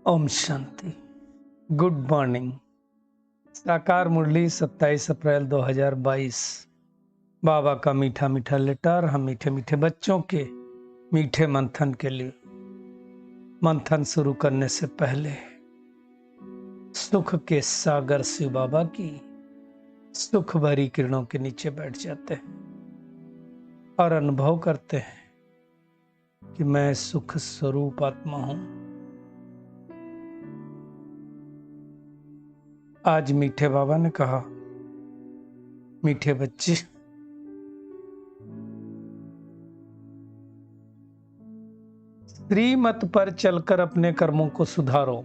Om Shanti. Good morning. साकार मुरली 27 अप्रैल 2022। बाबा का मीठा मीठा लेटर हम मीठे मीठे बच्चों के मीठे मंथन के लिए। मंथन शुरू करने से पहले सुख के सागर शिव बाबा की सुख भरी किरणों के नीचे बैठ जाते हैं और अनुभव करते हैं कि मैं सुख स्वरूप आत्मा हूं। आज मीठे बाबा ने कहा, मीठे बच्चे, श्रीमत पर चलकर अपने कर्मों को सुधारो।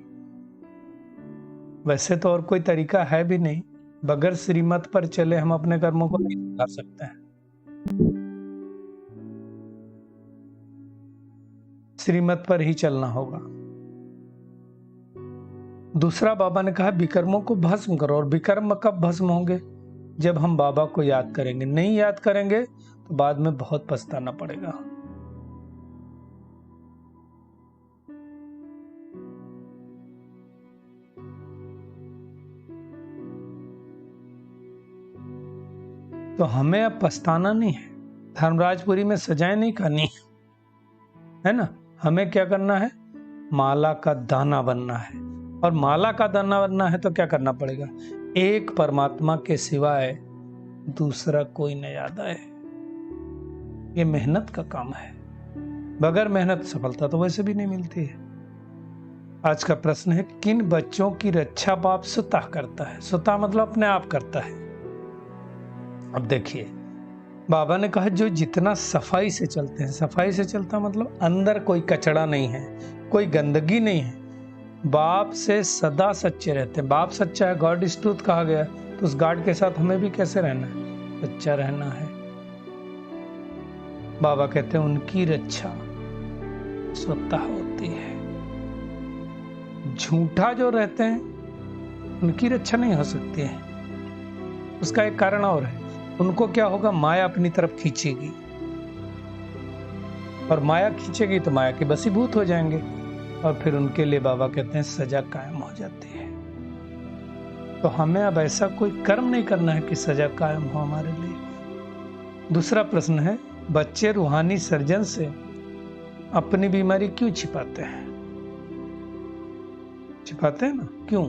वैसे तो और कोई तरीका है भी नहीं, बगैर श्रीमत पर चले हम अपने कर्मों को नहीं सुधार सकते हैं। श्रीमत पर ही चलना होगा। दूसरा बाबा ने कहा, विकर्मों को भस्म करो। और विकर्म कब भस्म होंगे? जब हम बाबा को याद करेंगे। नहीं याद करेंगे तो बाद में बहुत पछताना पड़ेगा। तो हमें अब पछताना नहीं है, धर्मराजपुरी में सजाएं नहीं करनी है ना। हमें क्या करना है? माला का दाना बनना है। और माला का दाना बनना है तो क्या करना पड़ेगा? एक परमात्मा के सिवाय दूसरा कोई न याद आए। ये मेहनत का काम है। बगैर मेहनत सफलता तो वैसे भी नहीं मिलती है। आज का प्रश्न है, किन बच्चों की रक्षा बाप स्वतः करता है? स्वतः मतलब अपने आप करता है। अब देखिए, बाबा ने कहा जो जितना सफाई से चलते हैं। सफाई से चलता मतलब अंदर कोई कचड़ा नहीं है, कोई गंदगी नहीं है, बाप से सदा सच्चे रहते हैं। बाप सच्चा है, गॉड इज ट्रूथ कहा गया, तो उस गॉड के साथ हमें भी कैसे रहना है? सच्चा रहना है। बाबा कहते हैं उनकी रक्षा स्वतः होती है। झूठा जो रहते हैं उनकी रक्षा नहीं हो सकती है। उसका एक कारण और है, उनको क्या होगा? माया अपनी तरफ खींचेगी, और माया खींचेगी तो माया के बसीभूत हो जाएंगे, और फिर उनके लिए बाबा कहते हैं सजा कायम हो जाती है। तो हमें अब ऐसा कोई कर्म नहीं करना है कि सजा कायम हो हमारे लिए। दूसरा प्रश्न है, बच्चे रूहानी सर्जन से अपनी बीमारी क्यों छिपाते हैं? छिपाते हैं ना, क्यों?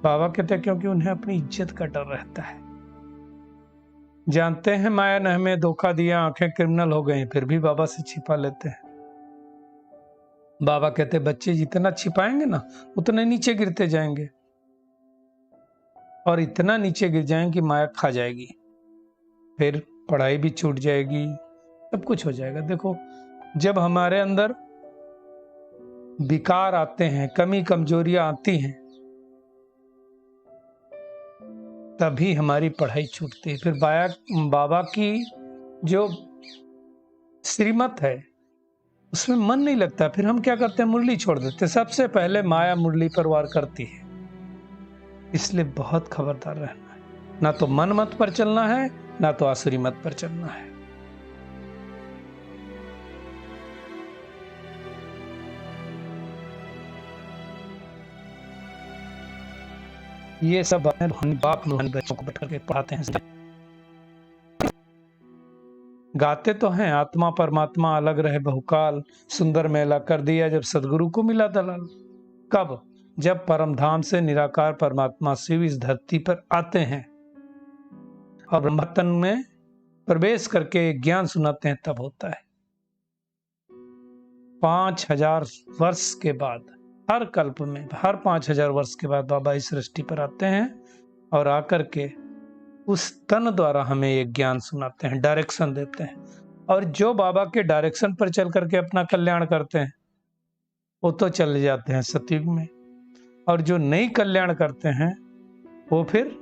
बाबा कहते हैं क्योंकि उन्हें अपनी इज्जत का डर रहता है। जानते हैं माया ने हमें धोखा दिया, आंखें क्रिमिनल हो गई, फिर भी बाबा से छिपा लेते हैं। बाबा कहते हैं बच्चे जितना छिपाएंगे ना उतने नीचे गिरते जाएंगे, और इतना नीचे गिर जाएंगे कि माया खा जाएगी, फिर पढ़ाई भी छूट जाएगी, सब कुछ हो जाएगा। देखो, जब हमारे अंदर विकार आते हैं, कमी कमजोरियां आती हैं, तभी हमारी पढ़ाई छूटती है। फिर बाबा की जो श्रीमत है उसमें मन नहीं लगता। फिर हम क्या करते हैं? मुरली छोड़ देते। सबसे पहले माया मुरली पर वार करती है। इसलिए बहुत खबरदार रहना है। ना तो मन मत पर चलना है, ना तो आसुरी मत पर चलना है। ये सब बाप बच्चों को बैठकर के पढ़ाते हैं। गाते तो हैं, आत्मा परमात्मा अलग रहे बहुकाल, सुंदर मेला कर दिया जब सदगुरु को मिला दलाल। कब? जब परमधाम से निराकार परमात्मा शिव इस धरती पर आते हैं और ब्रह्मतन में प्रवेश करके ज्ञान सुनाते हैं, तब होता है। 5000 वर्ष के बाद, हर कल्प में हर 5000 वर्ष के बाद बाबा इस सृष्टि पर आते हैं और आकर के उस तन द्वारा हमें एक ज्ञान सुनाते हैं, डायरेक्शन देते हैं। और जो बाबा के डायरेक्शन पर चल करके अपना कल्याण करते हैं वो तो चले जाते हैं सतयुग में, और जो नहीं कल्याण करते हैं वो फिर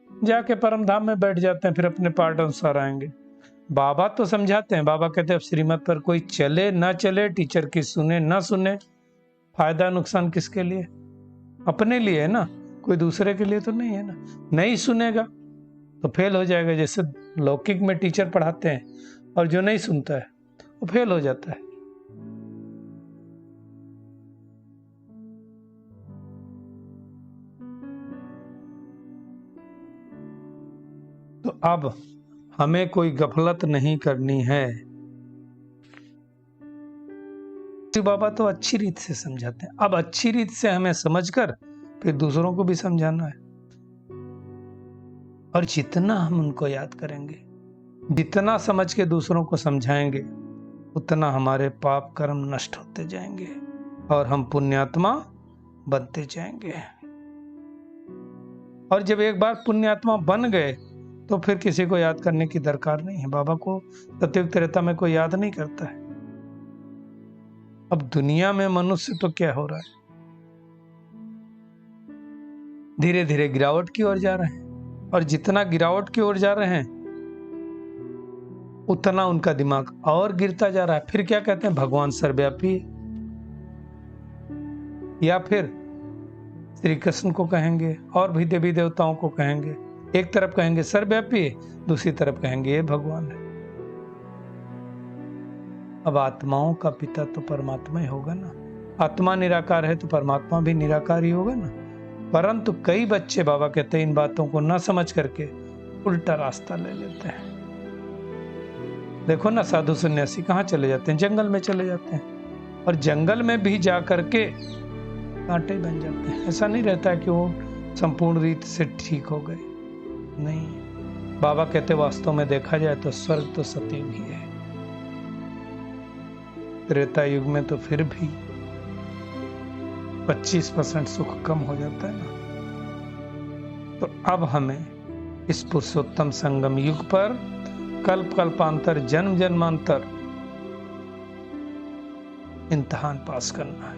जाके परम धाम में बैठ जाते हैं, फिर अपने पार्ट अनुसार आएंगे। बाबा तो समझाते हैं। बाबा कहते हैं श्रीमत पर कोई चले ना चले, टीचर की सुने ना सुने, फायदा नुकसान किसके लिए? अपने लिए है ना, कोई दूसरे के लिए तो नहीं है ना। नहीं सुनेगा तो फेल हो जाएगा। जैसे लौकिक में टीचर पढ़ाते हैं और जो नहीं सुनता है वो फेल हो जाता है। अब हमें कोई गफलत नहीं करनी है। बाबा तो अच्छी रीत से समझाते हैं, अब अच्छी रीत से हमें समझकर फिर दूसरों को भी समझाना है। और जितना हम उनको याद करेंगे, जितना समझ के दूसरों को समझाएंगे, उतना हमारे पाप कर्म नष्ट होते जाएंगे और हम पुण्यात्मा बनते जाएंगे। और जब एक बार पुण्यात्मा बन गए तो फिर किसी को याद करने की दरकार नहीं है। बाबा को सतयुग त्रेता में कोई याद नहीं करता है। अब दुनिया में मनुष्य तो क्या हो रहा है, धीरे धीरे गिरावट की ओर जा रहे हैं, और जितना गिरावट की ओर जा रहे हैं उतना उनका दिमाग और गिरता जा रहा है। फिर क्या कहते हैं, भगवान सर्वव्यापी, या फिर श्री कृष्ण को कहेंगे और भी देवी देवताओं को कहेंगे। एक तरफ कहेंगे सर्वव्यापी है, दूसरी तरफ कहेंगे ये भगवान है। अब आत्माओं का पिता तो परमात्मा ही होगा ना। आत्मा निराकार है तो परमात्मा भी निराकार ही होगा ना। परंतु कई बच्चे, बाबा कहते हैं, इन बातों को न समझ करके उल्टा रास्ता ले लेते हैं। देखो ना, साधु सन्यासी कहाँ चले जाते हैं, जंगल में चले जाते हैं, और जंगल में भी जा करके कांटे बन जाते हैं। ऐसा नहीं रहता है कि वो संपूर्ण रीत से ठीक हो गए, नहीं। बाबा कहते वास्तव में देखा जाए तो स्वर्ग तो सतयुग ही है, त्रेता युग में तो फिर भी 25% सुख कम हो जाता है ना। तो अब हमें इस पुरुषोत्तम संगम युग पर कल्प कल्पांतर जन्म जन्मांतर इम्तिहान पास करना है।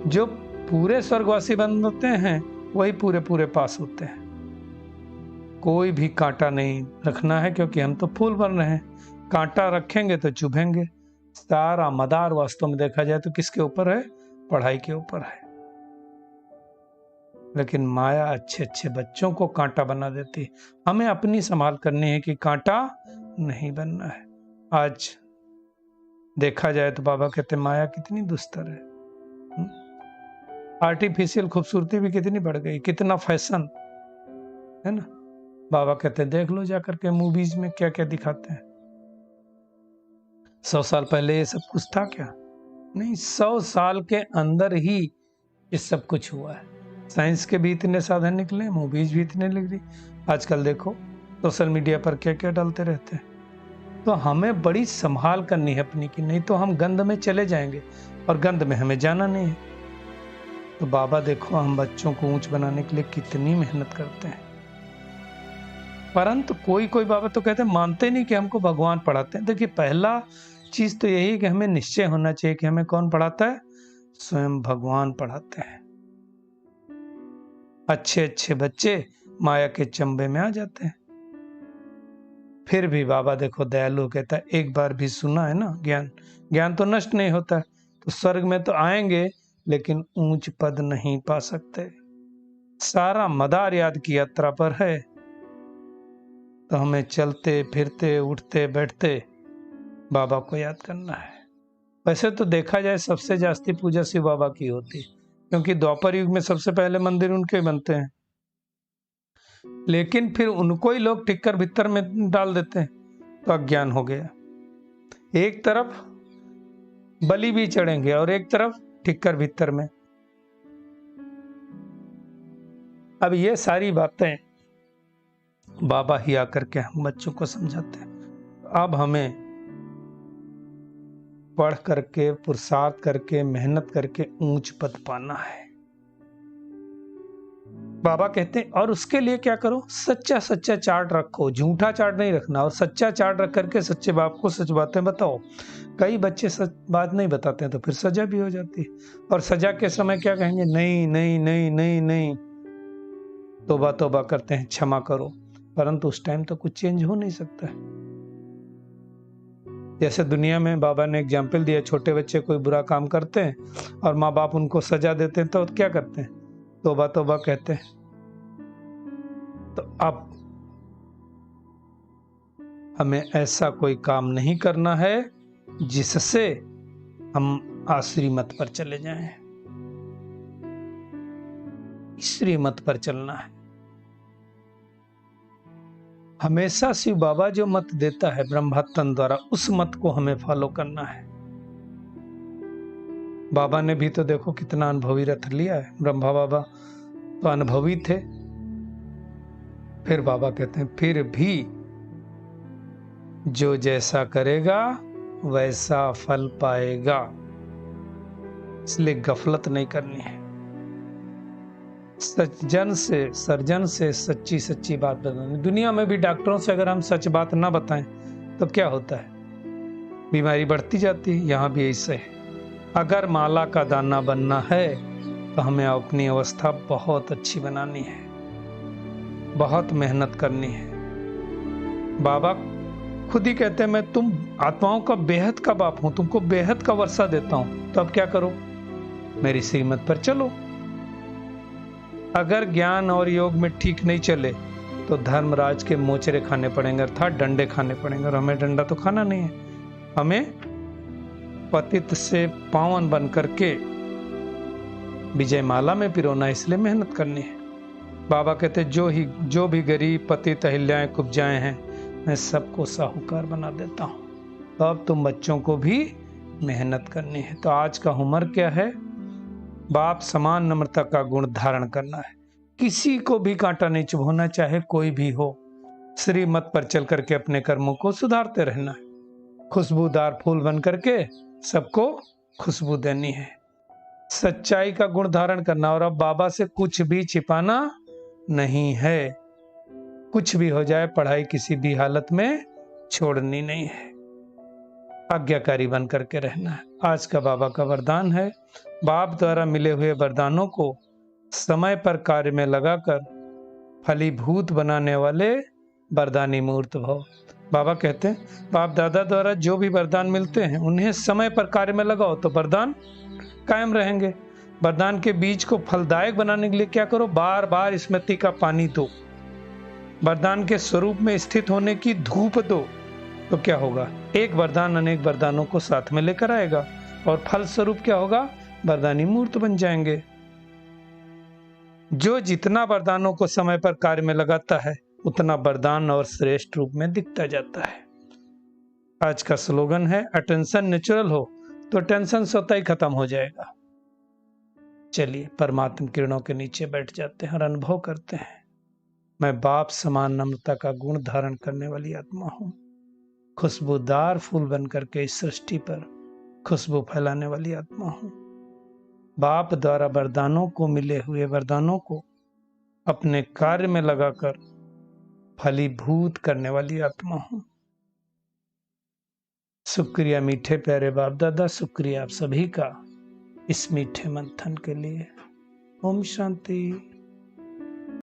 जो पूरे स्वर्गवासी बनते हैं वही पूरे पूरे पास होते हैं। कोई भी कांटा नहीं रखना है, क्योंकि हम तो फूल बन रहे हैं। कांटा रखेंगे तो चुभेंगे। सारा मदार वास्तव में देखा जाए तो किसके ऊपर है, पढ़ाई के ऊपर है। लेकिन माया अच्छे अच्छे बच्चों को कांटा बना देती है। हमें अपनी संभाल करनी है कि कांटा नहीं बनना है। आज देखा जाए तो बाबा कहते माया कितनी दुस्तर है। आर्टिफिशियल खूबसूरती भी कितनी बढ़ गई, कितना फैशन है ना। बाबा कहते देख लो जाकर के मूवीज में क्या क्या दिखाते हैं। 100 साल पहले ये सब कुछ था क्या? नहीं, 100 साल के अंदर ही ये सब कुछ हुआ है। साइंस के भी इतने साधन निकले, मूवीज भी इतने निकली। आजकल देखो सोशल मीडिया पर क्या क्या डालते रहते हैं। तो हमें बड़ी संभाल करनी है अपनी की, नहीं तो हम गंद में चले जाएंगे, और गंद में हमें जाना नहीं है। तो बाबा देखो हम बच्चों को ऊंच बनाने के लिए कितनी मेहनत करते हैं। परंतु कोई कोई बाबा तो कहते हैं मानते नहीं कि हमको भगवान पढ़ाते हैं। देखिए पहला चीज तो यही कि हमें निश्चय होना चाहिए कि हमें कौन पढ़ाता है, स्वयं भगवान पढ़ाते हैं। अच्छे अच्छे बच्चे माया के चंबे में आ जाते हैं। फिर भी बाबा देखो दयालु, कहता है एक बार भी सुना है ना ज्ञान, ज्ञान तो नष्ट नहीं होता। तो स्वर्ग में तो आएंगे लेकिन ऊंच पद नहीं पा सकते। सारा मदार याद की यात्रा पर है। तो हमें चलते फिरते उठते बैठते बाबा को याद करना है। वैसे तो देखा जाए सबसे जास्ती पूजा शिव बाबा की होती, क्योंकि द्वापर युग में सबसे पहले मंदिर उनके बनते हैं। लेकिन फिर उनको ही लोग टिक्कर भित्तर में डाल देते हैं, तो अज्ञान हो गया। एक तरफ बलि भी चढ़ेंगे और एक तरफ टिक्कर भित्तर में। अब ये सारी बातें बाबा ही आकर के हम बच्चों को समझाते हैं। अब हमें पढ़ करके पुरुषार्थ करके मेहनत करके ऊंच पद पाना है। बाबा कहते हैं और उसके लिए क्या करो, सच्चा सच्चा चार्ट रखो, झूठा चार्ट नहीं रखना, और सच्चा चार्ट रख करके सच्चे बाप को सच बातें बताओ। कई बच्चे सच बात नहीं बताते हैं तो फिर सजा भी हो जाती है, और सजा के समय क्या कहेंगे, नहीं नहीं नहीं नहीं नहीं, तौबा तौबा करते हैं, क्षमा करो। परंतु उस टाइम तो कुछ चेंज हो नहीं सकता है। जैसे दुनिया में बाबा ने एग्जाम्पल दिया, छोटे बच्चे कोई बुरा काम करते हैं और माँ बाप उनको सजा देते हैं तो क्या करते हैं, तौबा तौबा कहते हैं। तो अब हमें ऐसा कोई काम नहीं करना है जिससे हम आसुरी मत पर चले जाएं। ईश्वरी मत पर चलना है। हमेशा शिव बाबा जो मत देता है ब्रह्मात्म द्वारा, उस मत को हमें फॉलो करना है। बाबा ने भी तो देखो कितना अनुभवी रथ लिया है। ब्रह्मा बाबा तो अनुभवी थे, फिर बाबा कहते हैं फिर भी जो जैसा करेगा वैसा फल पाएगा, इसलिए गफलत नहीं करनी है। सज्जन से सर्जन से सच्ची सच्ची बात बतानी। दुनिया में भी डॉक्टरों से अगर हम सच बात ना बताएं तो क्या होता है, बीमारी बढ़ती जाती है। यहां भी ऐसे है। अगर माला का दाना बनना है तो हमें अपनी अवस्था बहुत अच्छी बनानी है, बहुत मेहनत करनी है। बाबा खुद ही कहते हैं मैं तुम आत्माओं का बेहद का बाप हूं, तुमको बेहद का वर्षा देता हूं, तो अब क्या करो, मेरी श्रीमत पर चलो। अगर ज्ञान और योग में ठीक नहीं चले तो धर्मराज के मोचरे खाने पड़ेंगे, अर्थात डंडे खाने पड़ेंगे, और हमें डंडा तो खाना नहीं है। हमें पतित से पावन बन करके विजय माला में पिरोना, इसलिए मेहनत करनी है। बाबा कहते जो भी गरीब पतित अहिल्याएं कुब्जाएं हैं, मैं सबको साहूकार बना देता हूं। तो अब तुम बच्चों को भी मेहनत करनी है। तो आज का होमवर्क क्या है, बाप समान नम्रता का गुण धारण करना है। किसी को भी कांटा नहीं चुभोना, चाहे कोई भी हो। श्रीमत पर चल करके अपने कर्मों को सुधारते रहना है। खुशबूदार फूल बन करके सबको खुशबू देनी है। सच्चाई का गुण धारण करना, और अब बाबा से कुछ भी छिपाना नहीं है। कुछ भी हो जाए, पढ़ाई किसी भी हालत में छोड़नी नहीं है। आज्ञाकारी बन करके रहना है। आज का बाबा का वरदान है, बाप द्वारा मिले हुए वरदानों को समय पर कार्य में लगाकर फलीभूत बनाने वाले वरदानी मूर्त भव। बाबा कहते हैं बाप दादा द्वारा जो भी वरदान मिलते हैं उन्हें समय पर कार्य में लगाओ तो वरदान कायम रहेंगे। वरदान के बीज को फलदायक बनाने के लिए क्या करो, बार बार स्मृति का पानी दो। वरदान के स्वरूप में स्थित होने की धूप दो, तो क्या होगा, एक वरदान अनेक वरदानों को साथ में लेकर आएगा, और फल स्वरूप क्या होगा, वरदानी मूर्त बन जाएंगे। जो जितना वरदानों को समय पर कार्य में लगाता है उतना वरदान और श्रेष्ठ रूप में दिखता जाता है। आज का स्लोगन है, अटेंशन नेचुरल हो तो टेंशन स्वतः ही खत्म हो जाएगा। चलिए परमात्मा किरणों के नीचे बैठ जाते हैं और अनुभव करते हैं, मैं बाप समान नम्रता का गुण धारण करने वाली आत्मा हूं। खुशबूदार फूल बनकर के इस सृष्टि पर खुशबू फैलाने वाली आत्मा हूं। बाप द्वारा वरदानों को मिले हुए वरदानों को अपने कार्य में लगाकर फलीभूत करने वाली आत्मा हूं। शुक्रिया मीठे प्यारे बाप दादा, शुक्रिया आप सभी का इस मीठे मंथन के लिए। ओम शांति।